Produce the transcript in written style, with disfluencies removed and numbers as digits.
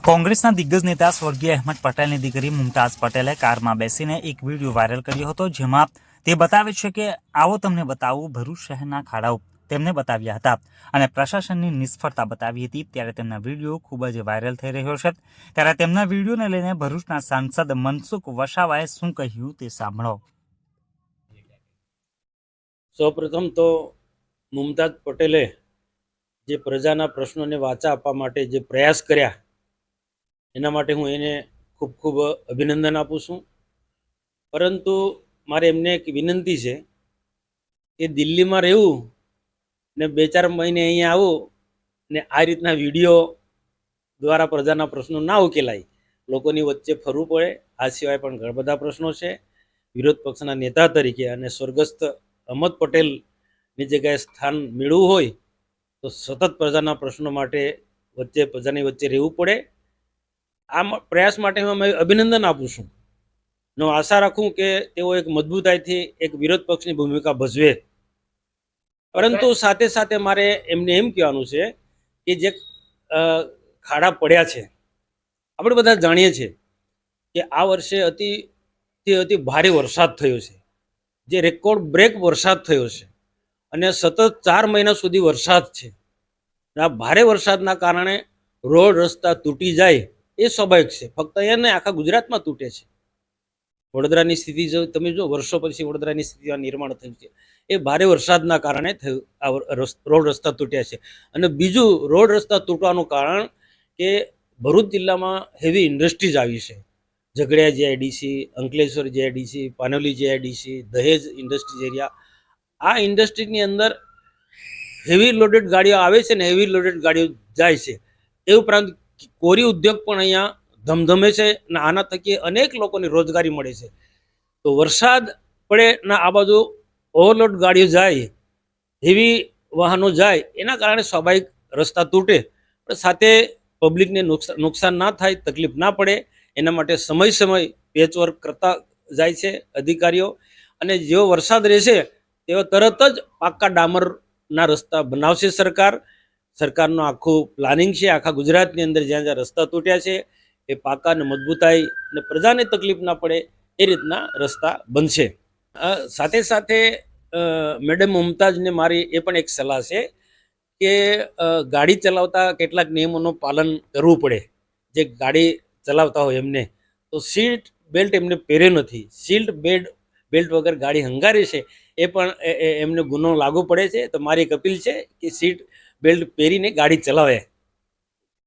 કોંગ્રેસના દિગ્ગજ નેતા સ્વર્ગીય અહેમદ પટેલની દીકરી મુમતાઝ પટેલે કારમાં બેસીને એક વિડીયો વાયરલ કર્યો હતો, જેમાં તે બતાવે છે કે આવો તમને બતાવું ભરૂચ શહેરના ખાડાઓ તેમને બતાવ્યા હતા અને પ્રશાસનની નિષ્ફળતા બતાવી હતી. ત્યારે તેમના વિડીયો ખૂબ જ વાયરલ થઈ રહ્યો છે. ત્યારે તેમના વિડીયોને લઈને ભરૂચના સાંસદ મનસુખ વસાવાએ શું કહ્યું તે સાંભળો. સૌપ્રથમ તો મુમતાઝ પટેલે જે પ્રજાના પ્રશ્નોને વાચા આપવા માટે જે પ્રયાસ કર્યા એના માટે હું એને ખૂબ ખૂબ અભિનંદન આપું છું. પરંતુ મારે એમને એક વિનંતી છે કે દિલ્હીમાં રહેવું ને 2-4 મહિને અહીંયા આવું ને આ રીતના વિડીયો દ્વારા પ્રજાના પ્રશ્નો ના ઉકેલાય, લોકોની વચ્ચે ફરવું પડે. આ સિવાય પણ ઘણા બધા પ્રશ્નો છે. વિરોધ પક્ષના નેતા તરીકે અને સ્વર્ગસ્થ અહેમદ પટેલની જગ્યાએ સ્થાન મેળવવું હોય તો સતત પ્રજાના પ્રશ્નો માટે પ્રજાની વચ્ચે રહેવું પડે. આ પ્રયાસ માટે હું અભિનંદન આપું છું. હું આશા રાખું કે તેઓ એક મજબૂતાઈથી એક વિરોધ પક્ષની ભૂમિકા ભજવે. પરંતુ સાથે સાથે મારે એમને એમ કહેવાનું છે કે જે ખાડા પડ્યા છે, આપણે બધા જાણીએ છીએ કે આ વર્ષે અતિ ભારે વરસાદ થયો છે, જે રેકોર્ડ બ્રેક વરસાદ થયો છે અને સતત 4 મહિના સુધી વરસાદ છે. આ ભારે વરસાદના કારણે રોડ રસ્તા તૂટી જાય એ સ્વાભાવિક છે. ફક્ત અહીંયા નહીં, આખા ગુજરાતમાં તૂટે છે. વડોદરાની સ્થિતિ જો તમે જો, વર્ષો પછી વડોદરાની સ્થિતિમાં નિર્માણ થયું છે એ ભારે વરસાદના કારણે થયું. આ રોડ રસ્તા તૂટ્યા છે. અને બીજું, રોડ રસ્તા તૂટવાનું કારણ કે ભરૂચ જિલ્લામાં હેવી ઇન્ડસ્ટ્રીઝ આવી છે. Jhagadia GIDC, Ankleshwar GIDC, Panoli GIDC, દહેજ ઇન્ડસ્ટ્રીઝ એરિયા. આ ઇન્ડસ્ટ્રીની અંદર હેવી લોડેડ ગાડીઓ આવે છે ને હેવી લોડેડ ગાડીઓ જાય છે. એ ઉપરાંત કોરી ઉદ્યોગ પણ અહીંયા ધમધમે છે અને આના થકી અનેક લોકોને રોજગારી મળે છે. તો વરસાદ પડે ને આ બાજુ ઓવરલોડ ગાડીઓ જાય, હેવી વાહનો જાય, એના કારણે સ્વાભાવિક રસ્તા તૂટે. પણ સાથે પબ્લિકને નુકસાન ના થાય, તકલીફ ના પડે, એના માટે સમય પેચવર્ક કરતા જાય છે અધિકારીઓ. અને જેવો વરસાદ રહેશે તેવો તરત જ પાક્કા ડામરના રસ્તા બનાવશે સરકારનું આખું પ્લાનિંગ છે. આખા ગુજરાતની અંદર જ્યાં જ્યાં રસ્તા તૂટ્યા છે એ પાકા અને મજબૂતાઈ અને પ્રજાને તકલીફ ના પડે એ રીતના રસ્તા બનશે. સાથે સાથે મેડમ મુમતાઝને મારી એ પણ એક સલાહ છે કે ગાડી ચલાવતા કેટલાક નિયમોનું પાલન કરવું પડે. જે ગાડી ચલાવતા હોય એમને તો સીટ બેલ્ટ એમને પહેર્યો નથી, સીટ બેલ્ટ વગર ગાડી હંગારી છે, એ પણ એમને ગુનો લાગુ પડે છે. તો મારી એક અપીલ છે કે સીટ બેલ્ટ પહેરીને ગાડી ચલાવે.